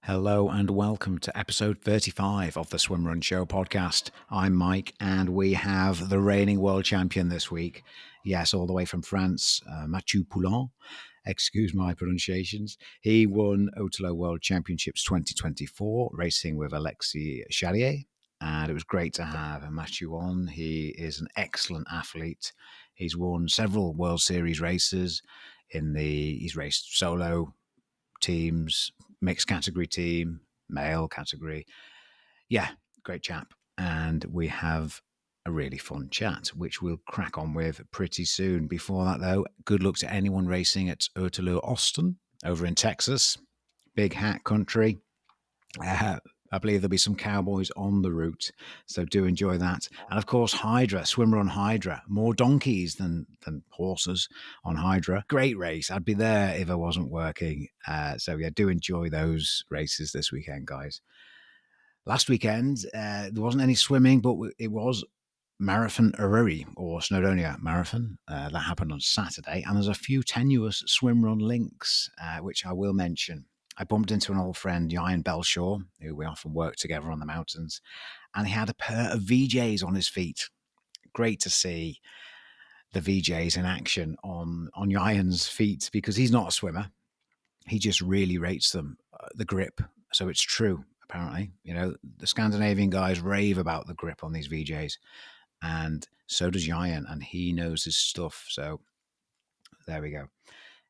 Hello and welcome to episode 35 of the Swim Run Show podcast. I'm Mike and we have the reigning world champion this week. Yes, all the way from France, Matthieu Poullain. Excuse my pronunciations. He won Otelo World Championships 2024, racing with Alexis Charrier. And it was great to have Matthieu on. He is an excellent athlete. He's won several World Series races. He's raced solo teams, mixed category team, male category. Yeah, great chap. And we have a really fun chat, which we'll crack on with pretty soon. Before that, though, good luck to anyone racing at Otelo Austin over in Texas. Big hat country. I believe there'll be some cowboys on the route, so do enjoy that. And of course, Hydra, swimmer on Hydra, more donkeys than horses on Hydra. Great race. I'd be there if I wasn't working. So yeah, do enjoy those races this weekend, guys. Last weekend, there wasn't any swimming, but it was Marathon Ururi or Snowdonia Marathon. That happened on Saturday, and there's a few tenuous swim run links, which I will mention. I bumped into an old friend, Ryan Belshaw, who we often work together on the mountains, and he had a pair of VJs on his feet. Great to see the VJs in action on Ryan's feet because he's not a swimmer. He just really rates them, the grip. So it's true, apparently. You know, the Scandinavian guys rave about the grip on these VJs, and so does Ryan, and he knows his stuff. So there we go.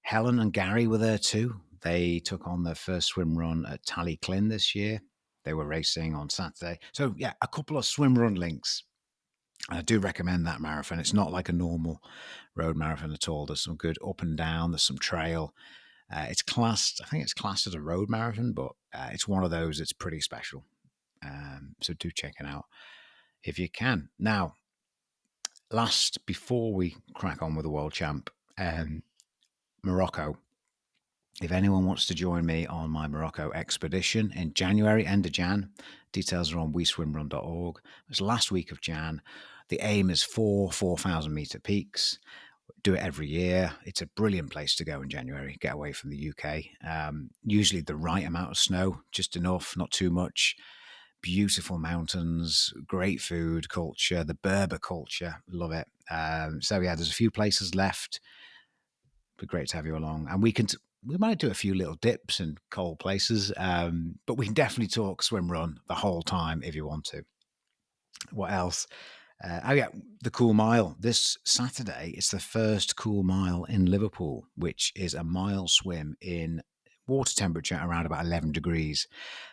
Helen and Gary were there too. They took on their first swim run at Tallyclin this year. They were racing on Saturday. So, yeah, a couple of swim run links. I do recommend that marathon. It's not like a normal road marathon at all. There's some good up and down. There's some trail. I think it's classed as a road marathon, but it's one of those that's pretty special. So do check it out if you can. Now, before we crack on with the world champ, Morocco. If anyone wants to join me on my Morocco expedition in January, end of Jan, details are on weswimrun.org. It's last week of Jan. The aim is 4,000 meter peaks. Do it every year. It's a brilliant place to go in January. Get away from the UK. Usually the right amount of snow, just enough, not too much. Beautiful mountains, great food culture, the Berber culture, love it. So yeah, there's a few places left. Be great to have you along, and we might do a few little dips and cold places, but we can definitely talk swim run the whole time if you want to. What else? The Cool Mile. This Saturday, it's the first Cool Mile in Liverpool, which is a mile swim in water temperature around about 11 degrees.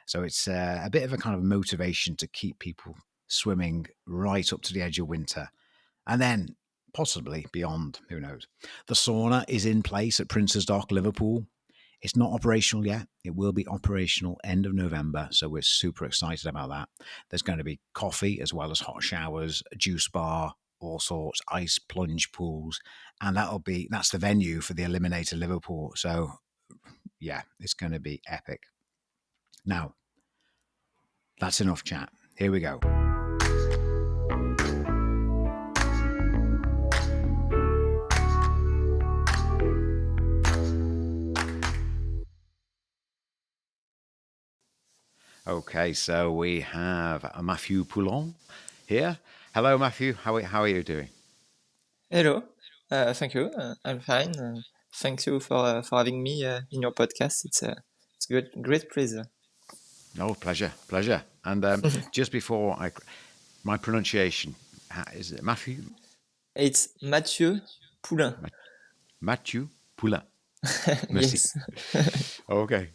So it's a bit of a kind of motivation to keep people swimming right up to the edge of winter. And then possibly beyond, who knows. The sauna is in place at Prince's Dock, Liverpool. It's not operational yet. It will be operational end of November, so we're super excited about that. There's going to be coffee as well as hot showers, a juice bar, all sorts, ice plunge pools, and that's the venue for the Eliminator Liverpool. So yeah, it's going to be epic. Now, that's enough chat. Here we go. Okay, so we have Matthieu Poullain here. Hello, Matthieu. How are you doing? Hello. Thank you. I'm fine. Thank you for having me in your podcast. It's great pleasure. Oh, pleasure. And just before my pronunciation, is it Matthieu? It's Matthieu Poullain. Matthieu Poullain. Yes. Okay.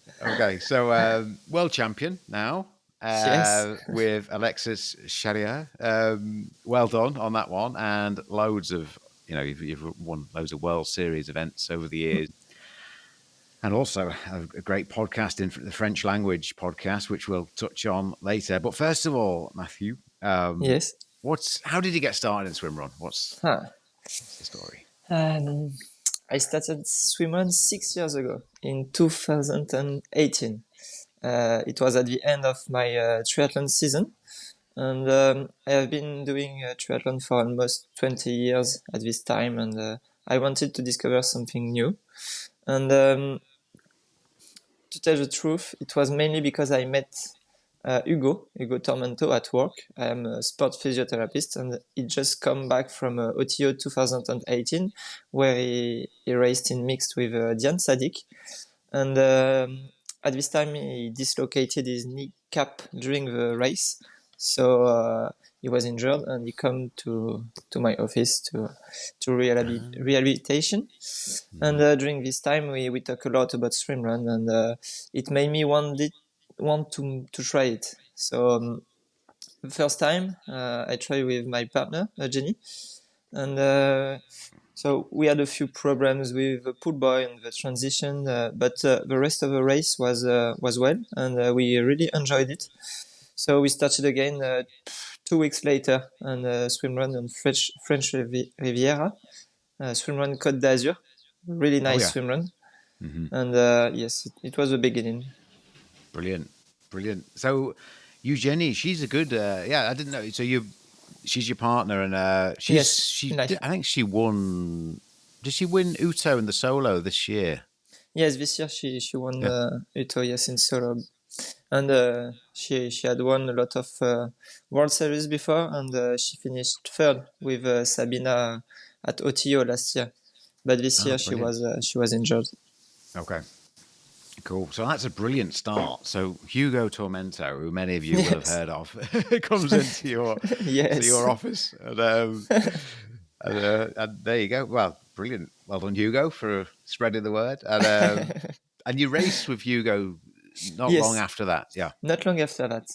So, world champion now Yes. with Alexis Charrier. Well done on that one, and loads of you've won loads of World Series events over the years, and also a great podcast in the French language podcast, which we'll touch on later. But first of all, Matthieu, Yes. how did you get started in swim run? What's the story? I started swimming 6 years ago in 2018. It was at the end of my triathlon season, and I have been doing triathlon for almost 20 years at this time, and I wanted to discover something new. And to tell the truth, it was mainly because I met Hugo Tormento at work. I am a sport physiotherapist, and he just come back from OTO 2018, where he raced in mixed with Diane Sadik. And at this time, he dislocated his kneecap during the race. So he was injured, and he come to my office to rehabilitation. And during this time, we talk a lot about swimrun, and it made me want to try it. So the first time I tried with my partner Jenny, and so we had a few problems with the pool boy and the transition, but the rest of the race was well, and we really enjoyed it. So we started again 2 weeks later and swimrun on French Riviera, swimrun Côte d'Azur, really nice swimrun. And yes, it was the beginning. Brilliant. So Eugenie, she's a good I didn't know. So she's your partner, and I think she won. Did she win Uto in the solo this year? Yes, this year she won Uto, yes, in solo. And she had won a lot of World Series before, and she finished third with Sabina at OTO last year. But this year she was injured. Okay. Cool. So that's a brilliant start. So Hugo Tormento, who many of you will have heard of, comes into your office, and there you go. Well, brilliant. Well done, Hugo, for spreading the word. And you raced with Hugo not long after that. Yeah. Not long after that.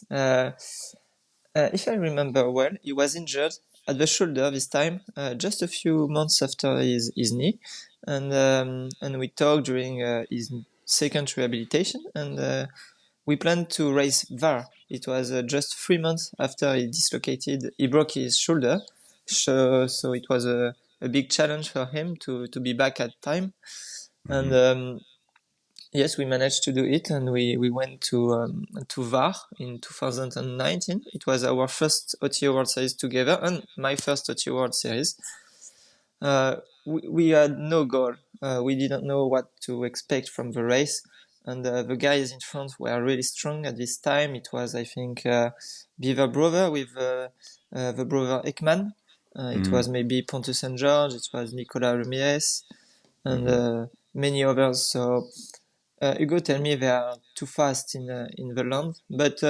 If I remember well, he was injured at the shoulder this time, just a few months after his knee, and we talked during his second rehabilitation, and we planned to race VAR. It was just 3 months after he broke his shoulder, so it was a big challenge for him to be back at time, and yes, we managed to do it, and we went to VAR in 2019. It was our first OTO World Series together, and my first OTO World Series. We had no goal. We didn't know what to expect from the race, and the guys in front were really strong at this time. It was, I think, Beaver Brother with the brother Ekman. It was maybe Pontus and George. It was Nicolas Ramirez, and many others. So Hugo told me they are too fast in the land, but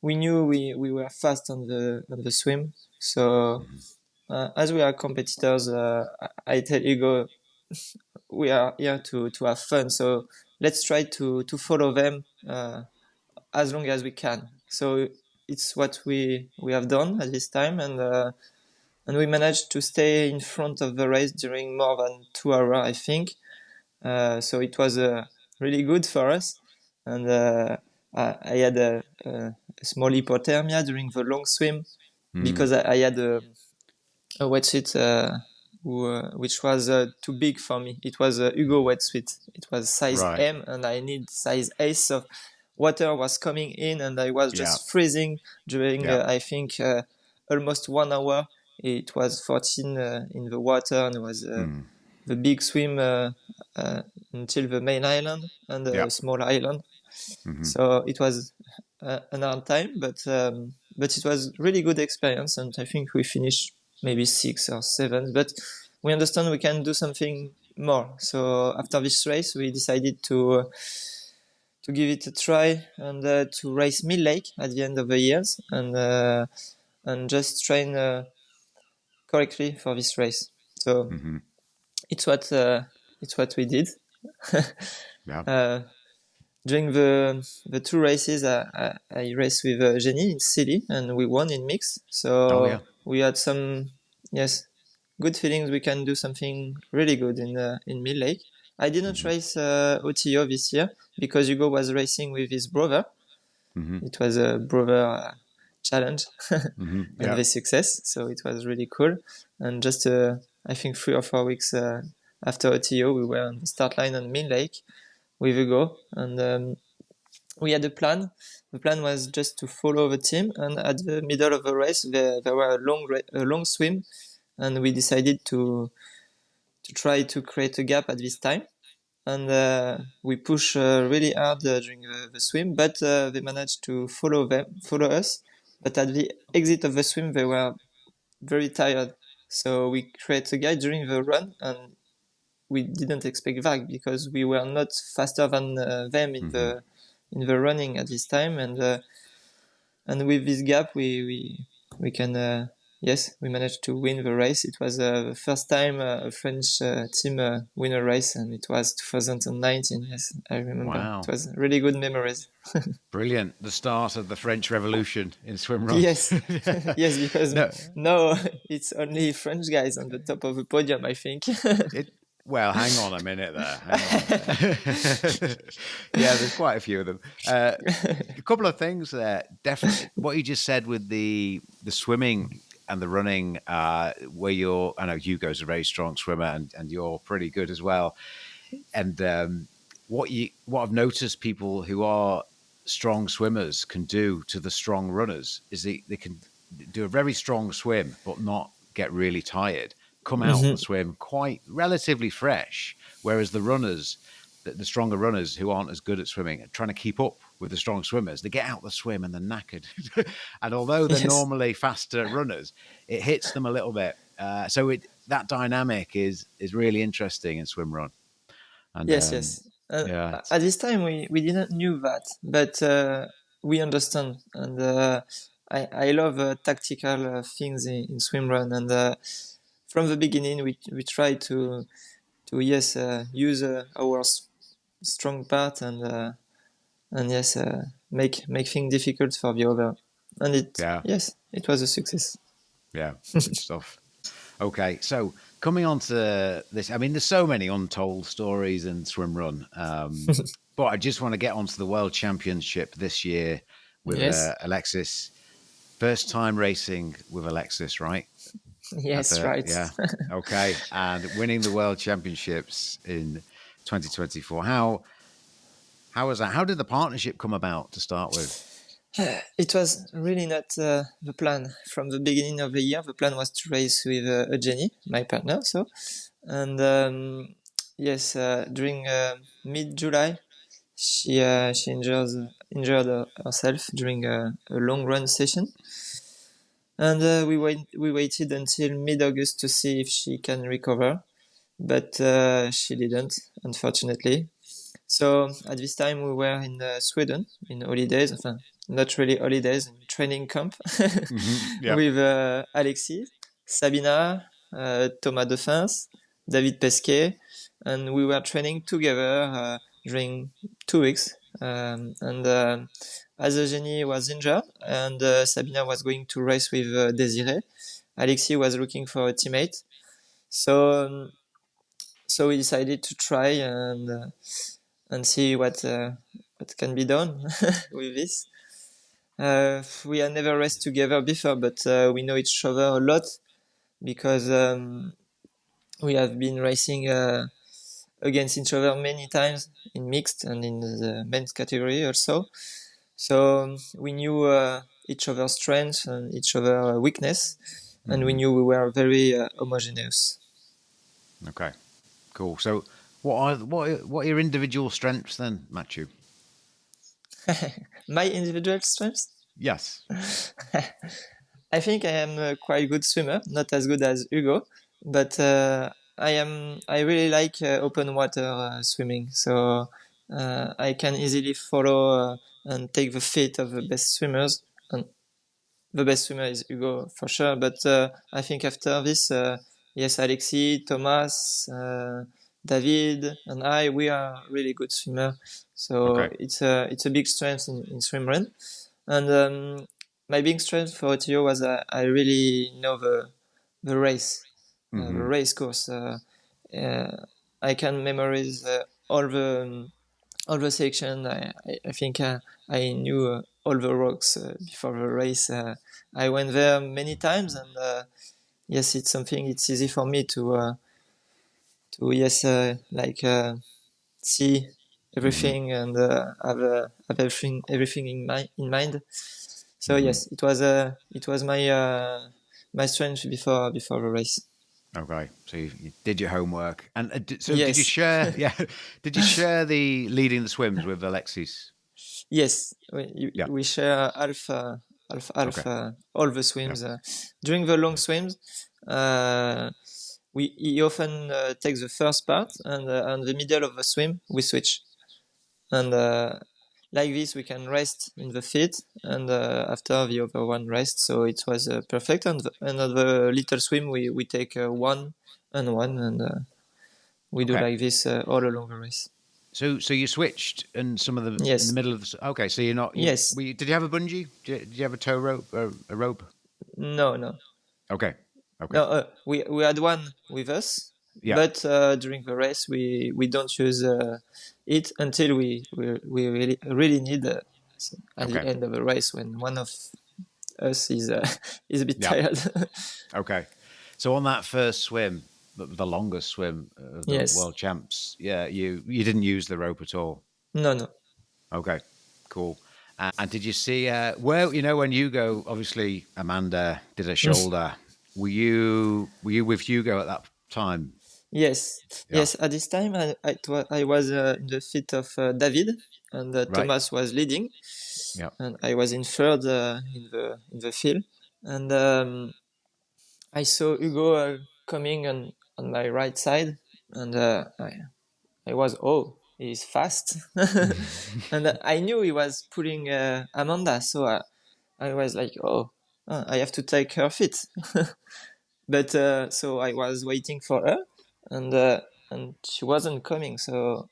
we knew we were fast on the swim. So as we are competitors, I tell Hugo, we are here to have fun. So let's try to follow them as long as we can. So it's what we have done at this time, and we managed to stay in front of the race during more than 2 hours, I think. So it was really good for us, and I had a small hypothermia during the long swim because I had a wetsuit which was too big for me. It was a Hugo wetsuit. It was size M, and I need size S. So water was coming in, and I was just freezing during I think almost 1 hour. It was 14 in the water, and it was the big swim until the main island and the small island. So it was an hard time, but it was really good experience, and I think we finished maybe 6 or 7. But we understand we can do something more. So after this race, we decided to give it a try and to race Mill Lake at the end of the years and just train correctly for this race. So it's what we did. During the 2 races, I raced with Jenny in Silly, and we won in mix. So we had some good feelings. We can do something really good in Mill Lake. I didn't race OTO this year because Hugo was racing with his brother. It was a brother challenge and the success. So it was really cool. And just I think 3 or 4 weeks after OTO, we were on the start line on Mill Lake with Hugo, and we had a plan. The plan was just to follow the team, and at the middle of the race, there were a long swim, and we decided to try to create a gap at this time. and we push really hard during the swim, but they managed to follow us. But at the exit of the swim, they were very tired. So we create a gap during the run, and we didn't expect that because we were not faster than them in the running at this time, and with this gap, we can yes, we managed to win the race. It was the first time a French team win a race, and it was 2019. Yes, I remember. It Wow. was really good memories. Brilliant. The start of the French Revolution in swim run. Yes, yes, because No, now it's only French guys on the top of the podium, I think. well, hang on a minute there. Hang on a minute. Yeah, there's quite a few of them. A couple of things there. Definitely, what you just said with the swimming and the running, where I know Hugo's a very strong swimmer, and you're pretty good as well. And what I've noticed people who are strong swimmers can do to the strong runners is they can do a very strong swim but not get really tired, come out the swim quite relatively fresh, whereas the stronger runners who aren't as good at swimming are trying to keep up with the strong swimmers. They get out the swim and they're knackered. And although they're Yes. normally faster runners, it hits them a little bit. So that dynamic is really interesting in swim run. And Yes, yes. yeah, At this time, we didn't knew that, but we understand, and I love tactical things in swim run, and from the beginning, we try to yes use our strong part, and yes make things difficult for the other, and yes, it was a success. Yeah, good stuff. Okay, so coming on to this, I mean, there's so many untold stories in swim run, but I just want to get onto the World Championship this year with Yes, Alexis. First time racing with Alexis, right? yes, right. Yeah. Okay, and winning the World Championships in 2024. How was that? How did the partnership come about to start with? It was really not the plan from the beginning of the year. The plan was to race with Jenny, my partner. So, and yes, during mid-July, she injured herself during a long run session, and we waited until mid-August to see if she can recover, but she didn't, unfortunately. So at this time we were in Sweden in holidays, not really holidays, in training camp Yeah. with Alexis, Sabina, Thomas Defens, David Pesquet, and we were training together during 2 weeks. And as Eugenie was injured and Sabina was going to race with Desiree, Alexis was looking for a teammate. So we decided to try and see what can be done with this. We had never raced together before, but we know each other a lot because we have been racing against each other many times in mixed and in the men's category also. So we knew each other's strengths and each other's weakness, and we knew we were very homogeneous. Okay, cool. So what are your individual strengths then, Matthieu? My individual strengths? Yes. I think I am a quite good swimmer, not as good as Hugo, but I really like open water swimming, so I can easily follow and take the feet of the best swimmers. And the best swimmer is Hugo for sure, but I think after this, yes, Alexis, Thomas, David, and we are really good swimmer. So Okay. it's a big strength in swim run. And my big strength for Matthieu was I really know the race, the race course. I can memorize all the section. I think I knew all the rocks before the race. I went there many times, and yes, it's something. It's easy for me to yes, see everything and have everything in mind. So yes, it was my my strength before the race. Okay, so you did your homework, and so did you Yes, share? Yeah, did you share the leading the swims with Alexis? yes. Yeah. We share Okay. all the Yeah. swims. During the long Yeah. swims, uh, he often takes the first part, and the middle of the swim we switch. And like this, we can rest in the feet, and after the other one rest. So it was perfect. And on the little swim, we take one and one, and we do Okay. like this all along the race. So you switched, and some of them in the Yes, middle of the. Okay, so you're not you. yes, Did you have a bungee? Did you have a tow rope? A rope? no, no, Okay. Okay. no. We had one with us, Yeah. but during the race, we don't use it until we really need at the Okay. end of the race when one of us is is a bit Yeah. tired. Okay. So on that first swim, the longest swim of the Yes. world champs, yeah, you didn't use the rope at all. No, no. Okay. Cool. And did you see where when you go? Obviously, Amanda did a shoulder. Were you with Hugo at that time? Yes, Yeah. yes. At this time, I was in the feet of David, and Right. Thomas was leading, Yeah. and I was in third in the field, and I saw Hugo coming on my right side, and I was he's fast, and I knew he was pulling Amanda, so I was like I have to take her feet. But so I was waiting for her, and she wasn't coming. So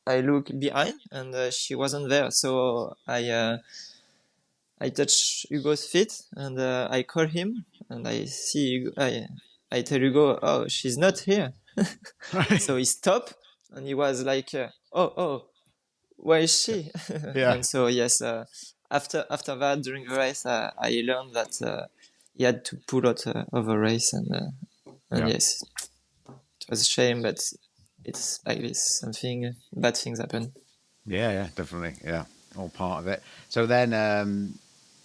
I looked behind, and she wasn't there. So I touch Hugo's feet, and I call him, and I see Hugo, I tell Hugo, oh, she's not here. Right. So he stopped, and he was like, where is she? Yeah. And so yes, after that during the race, I learned that he had to pull out of the race, and Yeah. yes, it was a shame, but it's like this. Something bad things happen. Yeah. Yeah. Definitely. Yeah. All part of it. So then,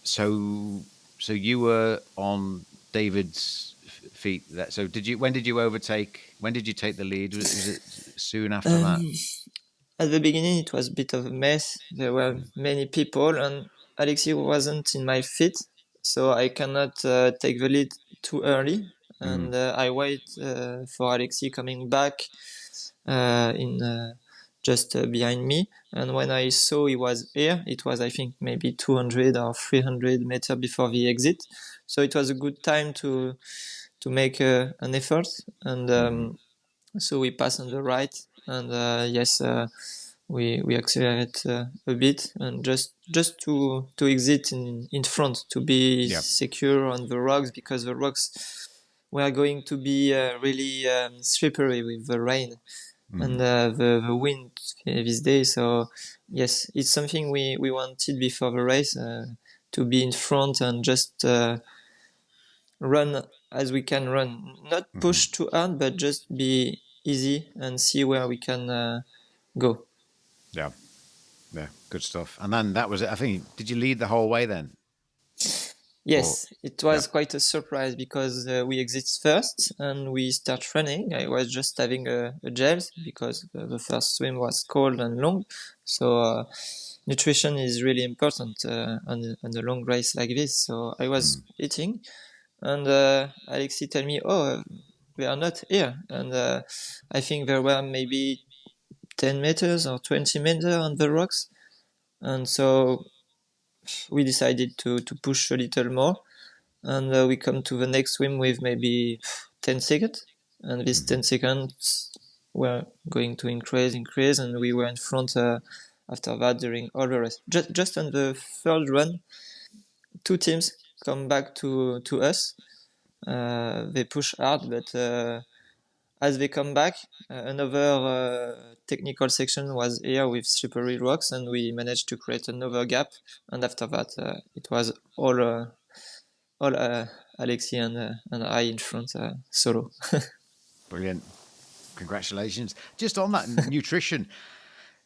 so so you were on David's feet. So did you? When did you overtake? When did you take the lead? Was it soon after that? Um, at the beginning, it was a bit of a mess. There were many people, and Alexi wasn't in my feet, so I cannot take the lead too early. Mm. And I wait for Alexi coming back in just behind me. And when I saw he was here, it was I think maybe 200 or 300 meters before the exit. So it was a good time to make an effort. And so we pass on the right, and yes, we accelerate a bit, and just to exit in front, to be Yeah. secure on the rocks, because the rocks were going to be really slippery with the rain and Mm. the wind this day. So yes, it's something we wanted before the race, to be in front and just run as we can run, not Hmm. push too hard, but just be easy and see where we can go. Yeah. Yeah. Good stuff. And then that was it. I think. Did you lead the whole way then? Or Yes, it yeah. was quite a surprise because we exit first and we start running. I was just having a gel because the first swim was cold and long. So nutrition is really important on a long race like this. So I was Mm. eating, and Alexi tell me, "Oh, we are not here." And I think there were maybe 10 meters or 20 meters on the rocks, and so we decided to push a little more, and we come to the next swim with maybe 10 seconds, and these Hmm. 10 seconds were going to increase, and we were in front after that during all the rest. Just on the third run, two teams come back to us. They push hard, but as they come back, another technical section was here with slippery rocks, and we managed to create another gap. And after that, it was all Alexi and I in front solo. Brilliant. Congratulations. Just on that nutrition,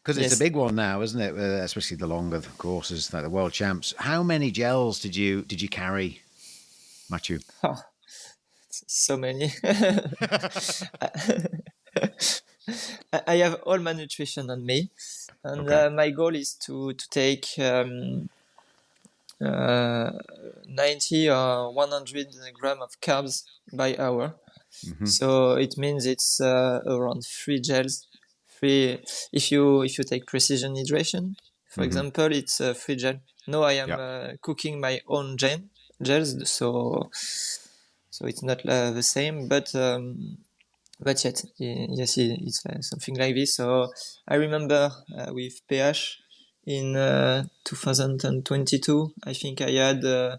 because it's a Yes. big one now, isn't it? Especially the longer courses, like the world champs. How many gels did you carry, Matthieu? Oh, so many. I have all my nutrition on me, and Okay. my goal is to take 90 or 100 gram of carbs by hour. So it means it's around 3 gels. Three. If you take precision hydration, for example, it's 3 gel. No, I am Yeah. cooking my own gels, so it's not the same, but yet, yes, it's something like this. So I remember with PH in 2022, I think I had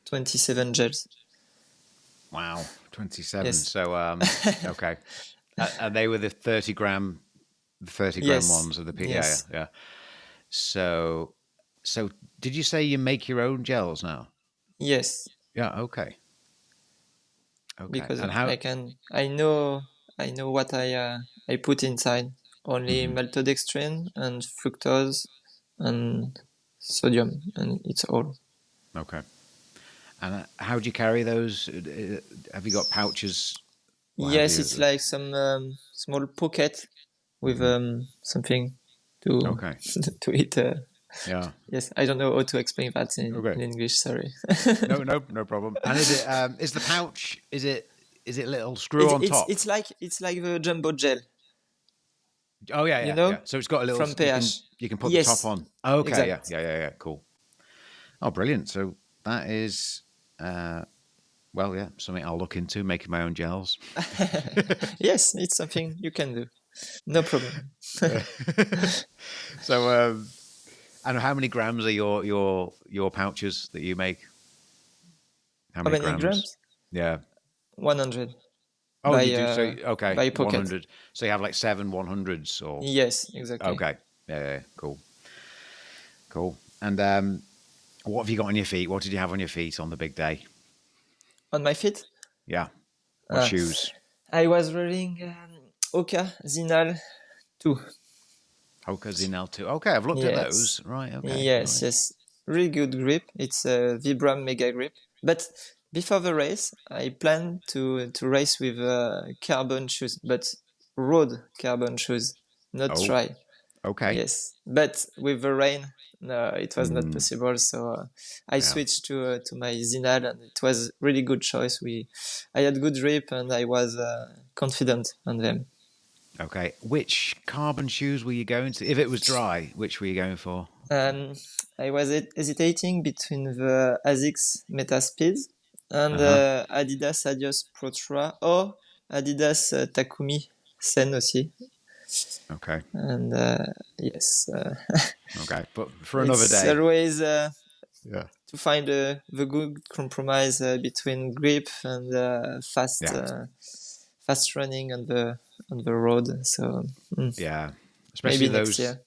27 gels. Wow. 27. Yes, So okay. And they were the 30 gram yes, ones of the P. Yeah, yeah, yes, yeah. So did you say you make your own gels now? yes. Yeah. Okay. Okay. Because And how? I know what I put inside. Only maltodextrin and fructose and sodium, and it's all. Okay. And how do you carry those? Have you got pouches? Well, how do Yes, it's you? like some small pocket with something to Okay. to eat. Yeah. Yes, I don't know how to explain that in Okay. English. Sorry. No problem. And is the pouch? Is it a little screw on top? It's like the jumbo gel, Oh yeah, you yeah, yeah. know, So it's got a little. from You can PH. put the top Yes, on. Okay. Yeah. exact. Yeah. Yeah. Yeah. Cool. Oh, brilliant. So that is. Well, yeah, something I'll look into, making my own gels. Yes, it's something you can do. No problem. So, and how many grams are your pouches that you make? How How many many grams? grams? Yeah. 100 Oh, you do. So okay, by one pocket. hundred. So you have like 7 100s, or Yes, exactly. okay, yeah, yeah, yeah, cool, cool. And what have you got on your feet? What did you have on your feet on the big day? On my feet, Yeah. What uh, shoes? I was wearing Oka Zinal 2. Hoka Zinel 2. Okay, I've looked at Yes, those. Right. Okay. yes, Right. yes. Really good grip. It's a Vibram Mega Grip. But before the race, I plan to race with carbon shoes, but road carbon shoes, not Oh. tri. Okay. Yes, but with the rain, no, it was not possible. So I Yeah. switched to my Zinal, and it was really good choice. I had good grip, and I was confident on them. Okay. Which carbon shoes were you going to? If it was dry, which were you going for? Um, I was hesitating between the Asics Metaspeed and Uh huh. Adidas Adios Protra or Adidas Takumi Sen aussi. Okay. And yes, Okay. But for another it's day. always Yeah. to find the good compromise between grip and Yeah. fast running on the road. So Yeah. Especially maybe next those. year.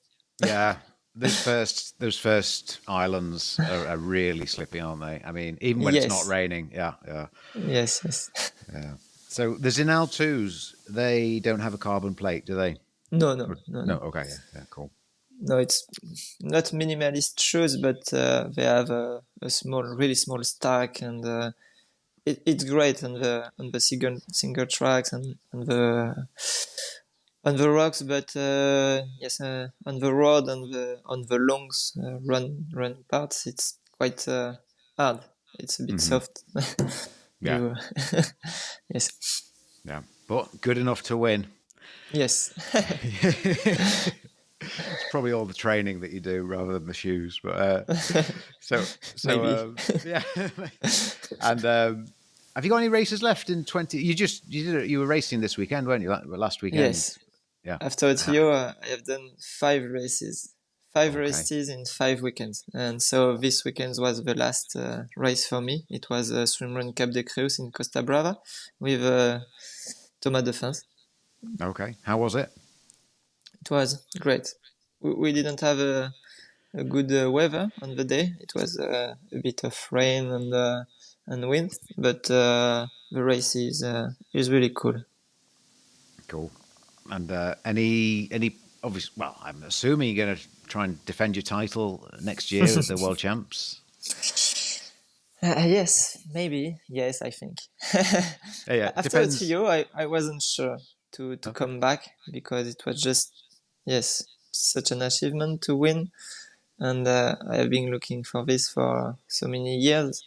Yeah. Those first islands are really slippy, aren't they? I mean, even when it's not Yes, raining. Yeah. Yeah. yes, yes. Yeah. So the Zinal 2s, they don't have a carbon plate, do they? No, no, Or, no, no. no. Okay. Yeah. Yeah. Cool. No, it's not minimalist shoes, but they have a small, really small stack, and it's great on the single tracks and on the rocks. But yes, on the road on the longs run parts, it's quite hard. It's a bit soft. Yeah. you yes, Yeah. But good enough to win. yes, It's probably all the training that you do rather than the shoes. But maybe. yeah. And have you got any races left in 20? You were racing this weekend, weren't you? Last weekend. Yes. Yeah. After Ah, Tio, I have done 5 races, five okay. races in 5 weekends, and so this weekend was the last race for me. It was a swimrun Cap de Creus in Costa Brava with Thomas de Fins. Okay. How was it? It was great. We didn't have a good weather on the day. It was a bit of rain and wind, but the race is really cool. Cool. And any obvious? Well, I'm assuming you're going to try and defend your title next year at the World Champs. Yes, maybe. Yes, I think. Yeah, yeah. After Depends. TO, I wasn't sure to Okay. come back because it was just, yes, such an achievement to win. And I have been looking for this for so many years.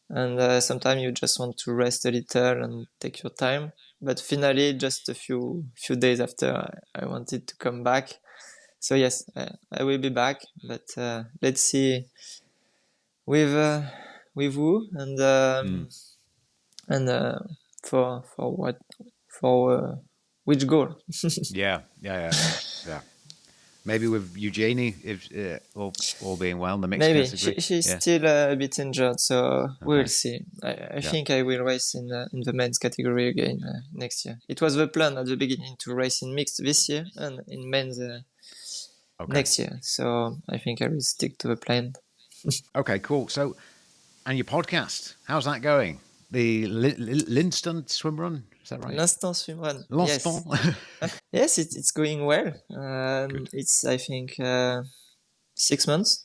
And sometimes you just want to rest a little and take your time. But finally, just a few days after, I wanted to come back. So yes, I will be back. But let's see with with who Mm. and for what for which goal. Yeah, yeah, yeah, yeah. Maybe with Eugenie, if all being well, in the mixed Maybe category. she's Yeah. still a bit injured, so we'll Okay. see. I Yeah. think I will race in the men's category again next year. It was the plan at the beginning to race in mixed this year and in men's Okay. next year. So I think I will stick to the plan. Okay. Cool. So, and your podcast, how's that going? The Linston swim run, is that right? L'instant swimrun, Linston. yes, yes, it's going well. Good. It's I think 6 months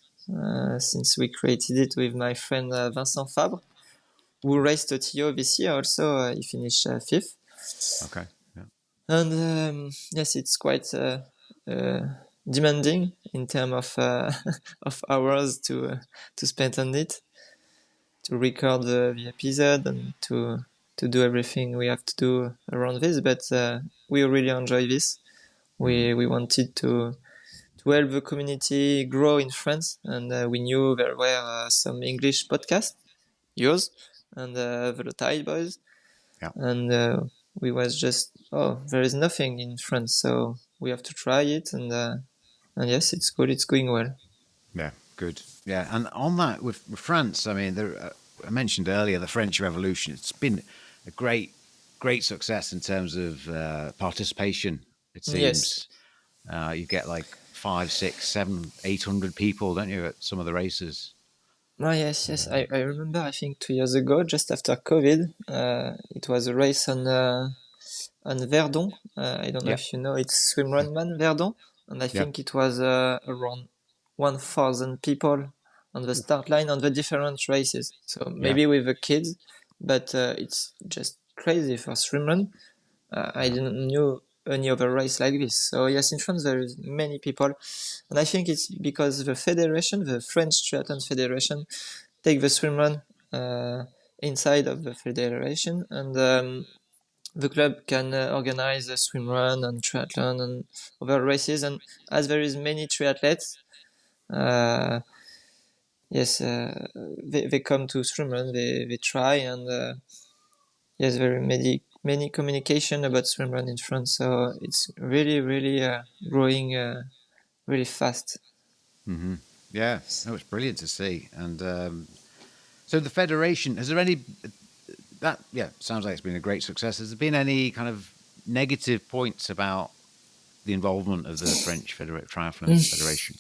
since we created it with my friend Vincent Fabre, who raced a TO this year. Also, he finished fifth. Okay. Yeah. And yes, it's quite uh, demanding in terms of of hours to spend on it, to record the episode and to do everything we have to do around this. But we really enjoy this. Mm-hmm. We wanted to help the community grow in France, and we knew there were some English podcasts, yours and the Tide Boys, Yeah. and we was just, oh, there is nothing in France, so we have to try it, and yes, it's good, it's going well. Yeah. Good. Yeah. And on that with France, I mean, I mentioned earlier the French Revolution. It's been a great success in terms of participation. It Yes. seems you get like five, six, seven, 800 people, don't you, at some of the races? Oh, yes, yes. I remember, I think 2 years ago, just after COVID, it was a race on Verdon. I don't know Yeah. if you know, it's Swimrun Man Verdon. And I Yeah. think it was around 1,000 people on the start line on the different races. So Yeah. maybe with the kids, but it's just crazy for swimrun. I Yeah. didn't knew any other race like this. So yes, in France there is many people, and I think it's because the federation, the French Triathlon Federation, take the swimrun inside of the federation, and the club can organize a swimrun and triathlon and other races. And as there is many triathletes, uh, yes, they come to swimrun, they try, and yes, very many communication about swimrun in France. So it's really growing really fast. Mm-hmm. Yeah. No, it's brilliant to see. And so the federation, has there any that? Yeah, sounds like it's been a great success. Has there been any kind of negative points about the involvement of the French Triathlon Federation?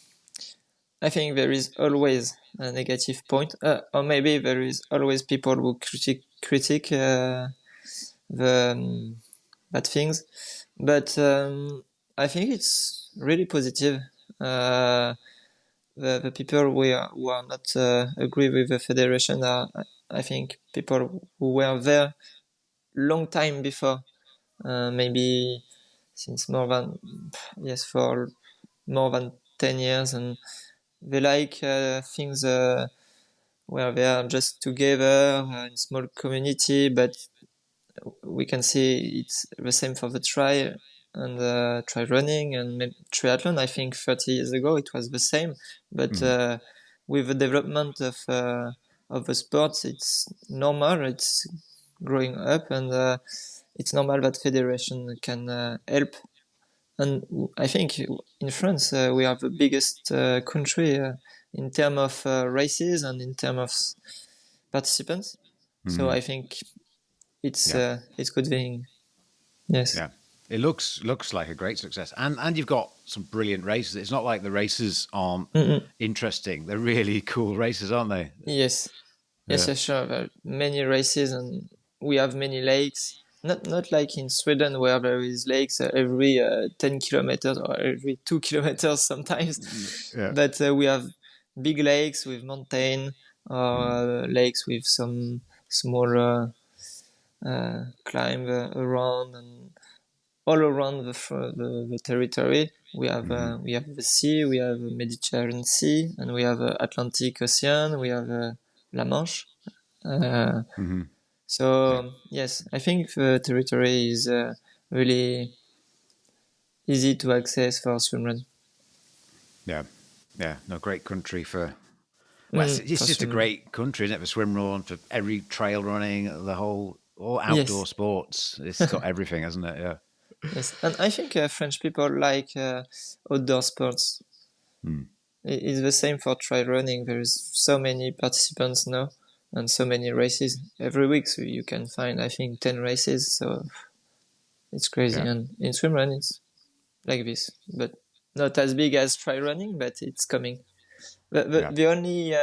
I think there is always a negative point, or maybe there is always people who critique the bad things, but I think it's really positive. Uh, the people who are not agree with the federation are, I think, people who were there long time before, maybe since more than, yes, for more than 10 years, and they like things where they are just together in small community, but we can see it's the same for the try and try running and triathlon. I think 30 years ago it was the same, but Mm-hmm. with the development of the sports, it's normal. It's growing up, and it's normal that federation can help. And I think in France we are the biggest country in terms of races and in terms of participants. So Mm-hmm. I think Yeah. it's good thing. Yes. Yeah. It looks like a great success, and you've got some brilliant races. It's not like the races aren't Mm-mm. interesting; they're really cool races, aren't they? Yes. Yes, Yeah. yes, sure. There are many races, and we have many lakes. Not like in Sweden where there is lakes every 10 kilometers or every 2 kilometers sometimes, Yeah. but we have big lakes with mountain. or lakes with some small climb around, and all around the territory. We have the sea, we have the Mediterranean Sea, and we have Atlantic Ocean. We have La Manche. Yeah, So yes, I think the territory is really easy to access for swimrun. yeah, yeah. No, great country for. Well, it's For just a swimrun. great country, isn't it? For swim run, for every trail running, the whole all outdoor Yes, sports. It's got everything, hasn't it? Yeah. yes, and I think French people like outdoor sports. It's the same for trail running. There's so many participants now and so many races every week. So you can find, I think, 10 races. So it's crazy. Yeah. And in swimrun, it's like this, but not as big as trail running, but it's coming. Yeah. The only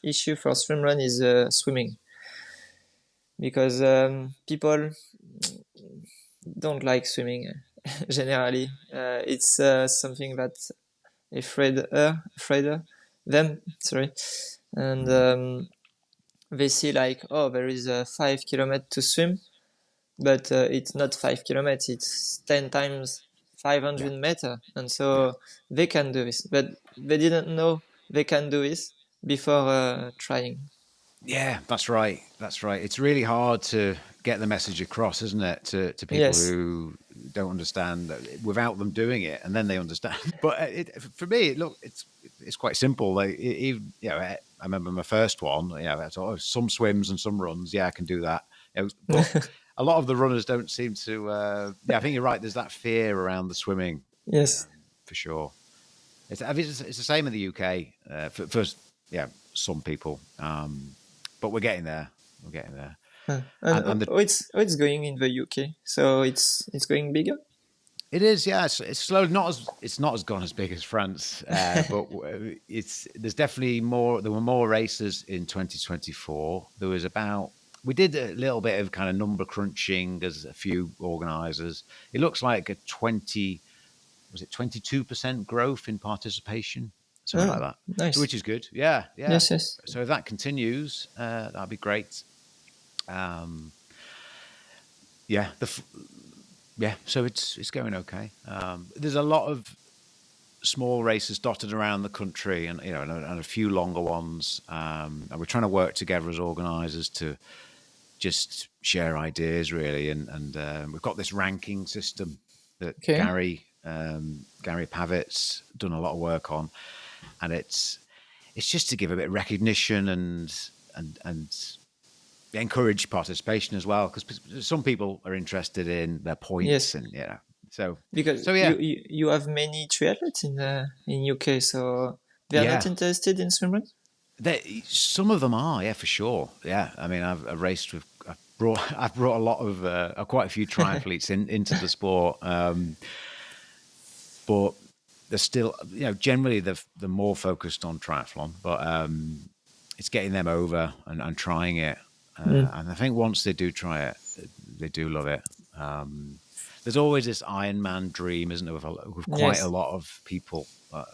issue for swimrun is swimming, because people don't like swimming generally. It's something that afraid them. Sorry, and they see like, oh, there is a 5 kilometers to swim, but it's not 5 kilometers; it's 10 times Yeah. 500 meters, and Yeah. so they can do this, but they didn't know they can do this before trying. Yeah, that's right. That's right. It's really hard to get the message across, isn't it, to people Yes, who don't understand that without them doing it, and then they understand. But for me, look, it's quite simple. Like even I remember my first one. I thought, oh, some swims and some runs. Yeah, I can do that. But a lot of the runners don't seem to. Yeah, I think you're right. There's that fear around the swimming, yes. for sure. It's the same in the UK for yeah, some people. But we're getting there. We're getting there. And And the it's going in the UK, so it's going bigger. it is, yeah. It's slow. It's not as gone as big as France, but it's there's definitely more. There were more races in 2024. There was about we did a little bit of kind of number crunching as a few organisers. It looks like a 22% growth in participation, something like Ah, that. So nice. which is good. Yeah, yeah. Yes, yes. So if that continues, that'd be great. Um, yeah, yeah. So it's going okay. There's a lot of small races dotted around the country, and and a few longer ones. And we're trying to work together as organisers to just share ideas, really. And we've got this ranking system that Okay. Gary Pavitt's done a lot of work on, and it's just to give a bit of recognition and encourage participation as well, because some people are interested in their points, Yes, and so because so yeah, you have many triathletes in UK, so they are not yeah. interested in swimrun. Some of them are, yeah, for sure. Yeah, I mean, I've raced with. I've brought a lot of quite a few triathletes into the sport, but they're still, generally they're more focused on triathlon, but it's getting them over and trying it. Mm. And I think once they do try it, they do love it. There's always this Ironman dream, isn't there, with quite a Yes, lot of people. I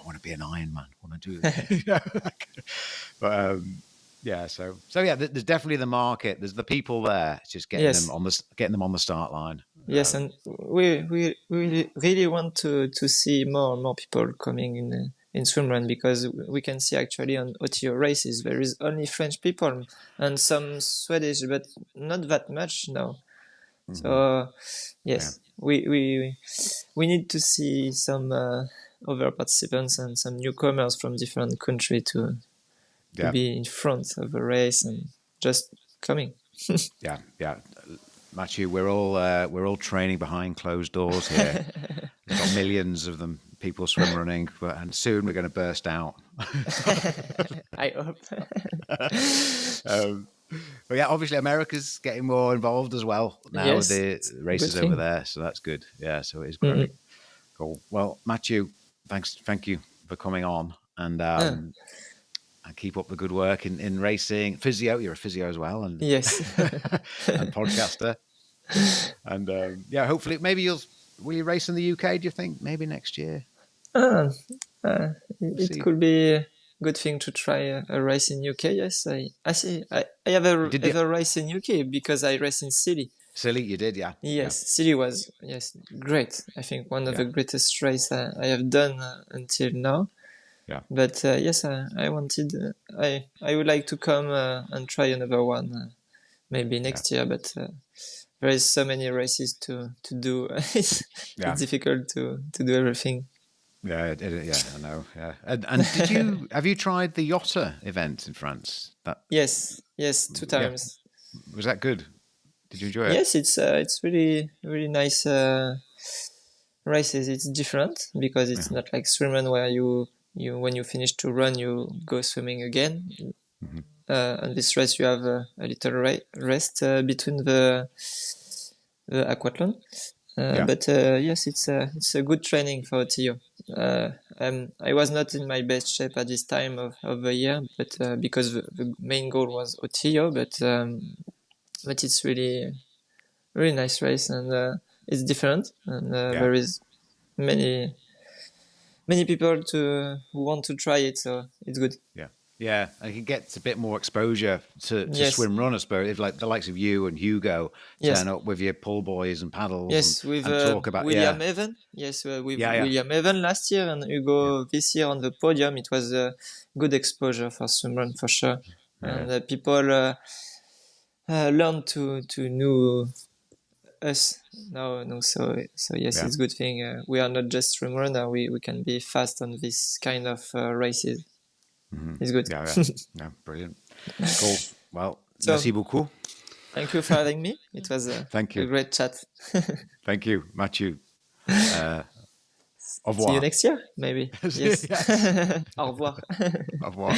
want to be an Ironman. I want to do that. But yeah, so yeah, there's definitely the market. There's the people there. It's just yes, getting them on the start line. yes, and we really want to see more and more people coming in swimrun, because we can see actually on OTO races there is only French people and some Swedish, but not that much now. So Yeah, yes, we need to see some other participants and some newcomers from different country to yeah, be in front of the race and just coming. yeah. Matthieu, we're all training behind closed doors here. We've got millions of them, people swim running, and soon we're going to burst out. I hope. um, but yeah, obviously America's getting more involved as well now with Yes, the it's a good races over thing. there, so that's good. Yeah, so it is Mm-mm. growing. Cool. Well, Matthieu, thank you for coming on, Ah, and keep up the good work in racing. Physio, you're a physio as well, and yes. and podcaster, and yeah, hopefully maybe will you race in the UK? Do you think maybe next year? Ah, We'll it see. could be. good thing to try a race in UK. Yes, I see. I have ever race in UK because I race in Silly. Silly, you did, yeah. Yes, Silly was great. I think one of the greatest race I have done until now. Yeah. But yes, I wanted. I would like to come and try another one, maybe next year. But there is so many races to do. It's difficult to do everything. Yeah, I know. Yeah, and have you tried the Yotta event in France? Yes, 2 times. Yeah. Was that good? Did you enjoy it? Yes, it's really nice races. It's different because it's not like swimrun where you when you finish to run you go swimming again. Mm-hmm. On this race you have a little rest between the aquathlon. But yes, it's a good training for Theo. I was not in my best shape at this time of the year, but because the main goal was Otillo, but it's really nice race and it's different and there is many people who want to try it, so it's good. Yeah, and it gets a bit more exposure to swim run, I suppose. If like the likes of you and Hugo turn up with your pull buoys and paddles, with and talk about William Evan. William Evan last year and Hugo this year on the podium. It was a good exposure for swim run for sure, and people learn to know us now. So yes, it's a good thing. We are not just swim runner. We can be fast on this kind of races. Mm-hmm. It's good. Yeah, brilliant. Cool. Well, merci beaucoup. Thank you for having me. It was a great chat. Thank you, Matthieu. Au revoir. See you next year, maybe. Yes. Au revoir. Au revoir.